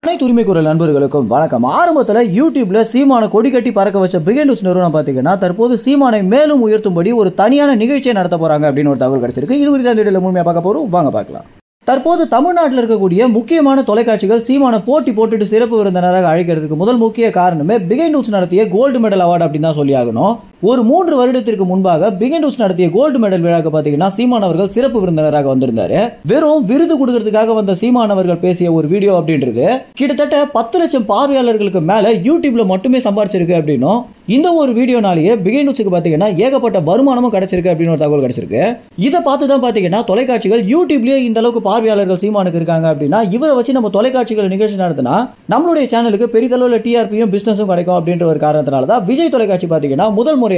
அனைத்து உரிமை குரல் நண்பர்களுக்கும் வணக்கம். ஆரம்பத்தில் யூடியூப்ல சீமான கொடி கட்டி பறக்க வச்ச பிகெண்ட் நியூஸ் நிறுவனம் பார்த்தீங்கன்னா தற்போது சீமானை மேலும் உயர்த்தும்படி ஒரு தனியான நிகழ்ச்சியை நடத்த போறாங்க அப்படின்னு ஒரு தகவல் கிடைச்சிருக்கு. இது குறித்த வீடியோல முழுமையா பார்க்க போறோம், வாங்க பார்க்கலாம். தற்போது தமிழ்நாட்டில் இருக்கக்கூடிய முக்கியமான தொலைக்காட்சிகள் சீமான போட்டி போட்டுட்டு சிறப்பு விருந்தினராக அழைக்கிறதுக்கு முதல் முக்கிய காரணமே பிகெண்ட் நியூஸ் நடத்திய கோல்டு மெடல் அவார்டு அப்படின்னு தான் சொல்லி ஆகணும். ஒரு 3 வருடத்திற்கு முன்பாக பிகெண்ட் நியூஸ் நடத்திய கோல்டு மெடல் விழாக்கு பார்த்தீங்கன்னா சீமான் அவர்கள் சிறப்பு விருந்தினராக வந்திருந்தாரு. வெறும் விருது கொடுக்கறதுக்காக வந்த சீமான் அவர்கள் பேசிய ஒரு வீடியோ அப்படின்றது கிட்டத்தட்ட 10 லட்சம் பார்வையாளர்களுக்கு மேல யூடியூப்ல மட்டுமே சம்பாதிச்சிருக்கு அப்படின்னும், இந்த ஒரு வீடியோனாலேயே பிகெண்ட் நியூஸ்க்கு பார்த்தீங்கன்னா ஏகப்பட்ட வருமானமும் கிடைச்சிருக்கு அப்படின்னு ஒரு தகவல் கிடைச்சிருக்கு. இதை பார்த்து தான் பார்த்தீங்கன்னா தொலைக்காட்சிகள் யூடியூப்லயே இந்த அளவுக்கு பார்வையாளர்கள் சீமானுக்கு இருக்காங்க அப்படின்னா இவரை வச்சு நம்ம தொலைக்காட்சிகள் நிகழ்ச்சி நடத்தினா நம்மளுடைய சேனலுக்கு பெரிதளவில் டிஆர்பியும் பிசினஸும் கிடைக்கும் அப்படின்ற ஒரு காரணத்தினால தான் விஜய் தொலைக்காட்சி பார்த்தீங்கன்னா முதல் முறையாக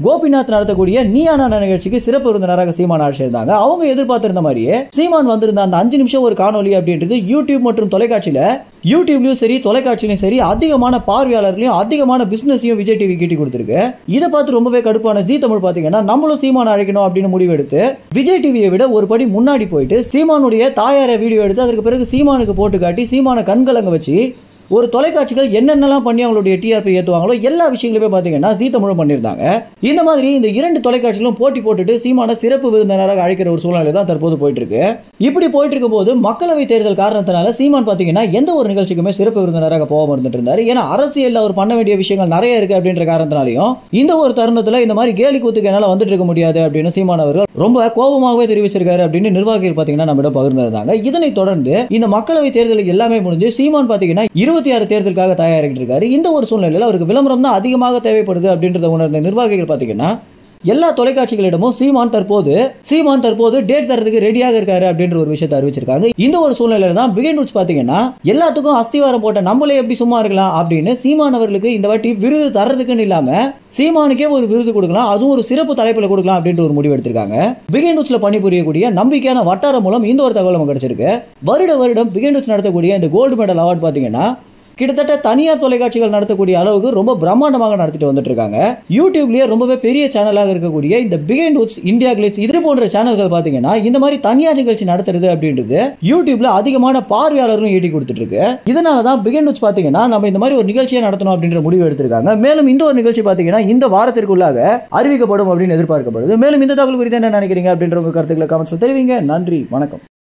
கோபிநாத் நடத்தக்கூடிய நீயானா நிகழ்ச்சிக்கு சிறப்பு விருந்தினராக சீமான் அழைச்சிருந்தாங்க. அவங்க எதிர்பார்த்திருந்த மாதிரியே சீமான் வந்திருந்த அந்த 5 நிமிஷம் ஒரு காணொலி அப்படின்றது யூடியூப் மற்றும் தொலைக்காட்சியில யூடியூப்லயும் சரி தொலைக்காட்சியிலும் சரி அதிகமான பார்வையாளர்களையும் அதிகமான பிசினஸையும் விஜய் டிவி கிட்டி கொடுத்திருக்கு. இதை பார்த்து ரொம்பவே கடுப்பான ஜி தமிழ் பாத்தீங்கன்னா நம்மளும் சீமான் அழைக்கணும் அப்படின்னு முடிவெடுத்து விஜய் டிவியை விட ஒரு படி முன்னாடி போயிட்டு சீமானுடைய தாயார வீடியோ எடுத்து அதற்கு பிறகு சீமானுக்கு போட்டு காட்டி சீமான கண்கலங்க வச்சு ஒரு தொலைக்காட்சிகள் என்னென்னலாம் பண்ணி அவங்களுடைய டிஆர்பி ஏற்றுவாங்களோ எல்லா விஷயங்களுமே பார்த்தீங்கன்னா ஜீ தமிழும் பண்ணியிருந்தாங்க. இந்த மாதிரி இந்த 2 தொலைக்காட்சிகளும் போட்டி போட்டுட்டு சீமான சிறப்பு விருந்தினராக அழைக்கிற ஒரு சூழ்நிலை தான் தற்போது போயிட்டு இருக்கு. இப்படி போயிட்டு இருக்கும் போது மக்களவை தேர்தல் காரணத்தினால சீமான் பார்த்தீங்கன்னா எந்த ஒரு நிகழ்ச்சிக்குமே சிறப்பு விருந்தினராக போகாம இருந்துட்டு இருந்தாரு. ஏன்னா அரசியல் அவர் பண்ண வேண்டிய விஷயங்கள் நிறைய இருக்கு அப்படின்ற காரணத்தினாலையும் இந்த ஒரு தருணத்தில் இந்த மாதிரி கேலி கூத்துக்கு என்னால் வந்துட்டு இருக்க முடியாது அப்படின்னு சீமான் அவர்கள் ரொம்ப கோபமாகவே தெரிவிச்சிருக்காரு அப்படின்னு நிர்வாகிகள் பார்த்தீங்கன்னா நம்மிடம் பகிர்ந்திருந்தாங்க. இதனைத் தொடர்ந்து இந்த மக்களவை தேர்தலுக்கு எல்லாமே முடிஞ்சு சீமான் பார்த்தீங்கன்னா 26 தேர்தலுக்காக தயாராகிட்டு இருக்காரு. இந்த ஒரு சூழ்நிலையில் அவருக்கு விளம்பரம் தான் அதிகமாக தேவைப்படுது அப்படின்றத உணர்ந்த நிர்வாகிகள் பார்த்தீங்கன்னா எல்லா தொலைக்காட்சிகளிடமும் சீமான் தற்போது டேட் தரதுக்கு ரெடியாக இருக்காரு அப்படின்ற ஒரு விஷயத்தை அறிவிச்சிருக்காங்க. இந்த ஒரு சூழ்நிலையில தான் பிகெண்ட் நியூஸ் பாத்தீங்கன்னா எல்லாத்துக்கும் அஸ்திவாரம் போட்ட நம்மளே எப்படி சும்மா இருக்கலாம் அப்படின்னு சீமான் அவர்களுக்கு இந்த வாட்டி விருது தரதுக்குன்னு இல்லாம சீமானுக்கே ஒரு விருது கொடுக்கலாம், அதுவும் ஒரு சிறப்பு தலைப்புல கொடுக்கலாம் அப்படின்ற ஒரு முடிவு எடுத்திருக்காங்க. பிகெண்ட் நியூஸ்ல பணிபுரியக்கூடிய நம்பிக்கையான வட்டாரம் மூலம் இந்த ஒரு தகவல் நமக்கு கிடைச்சிருக்கு. வருடம் பிகெண்ட் நியூஸ் நடத்தக்கூடிய இந்த கோல்டு மெடல் அவார்டு பாத்தீங்கன்னா கிட்டத்தட்ட தனியார் தொலைக்காட்சிகள் நடத்தக்கூடிய அளவுக்கு ரொம்ப பிரம்மாண்டமாக நடத்திட்டு வந்துட்டு இருக்காங்க. யூடியூப்லயே ரொம்பவே பெரிய சேனலாக இருக்கக்கூடிய இந்த பிகெண்ட் நியூஸ், இந்தியா கிளிட்ஸ் இது போன்ற சேனல்கள் பாத்தீங்கன்னா இந்த மாதிரி தனியார் நிகழ்ச்சி நடத்துறது அப்படின்றது யூடியூப்ல அதிகமான பார்வையாளர்களும் ஈட்டி கொடுத்துட்டு இருக்கு. இதனாலதான் பிகெண்ட் நியூஸ் பாத்தீங்கன்னா நம்ம இந்த மாதிரி ஒரு நிகழ்ச்சியை நடத்தணும் அப்படின்ற முடிவு எடுத்திருக்காங்க. மேலும் இந்த ஒரு நிகழ்ச்சி பாத்தீங்கன்னா இந்த வாரத்திற்குள்ளாக அறிவிக்கப்படும் அப்படின்னு எதிர்பார்க்கப்படுது. மேலும் இந்த தகவல் குறித்து என்ன நினைக்கிறீங்க அப்படின்ற உங்க கருத்துக்களை கமெண்ட்ஸ்ல தெரிவிங்க. நன்றி, வணக்கம்.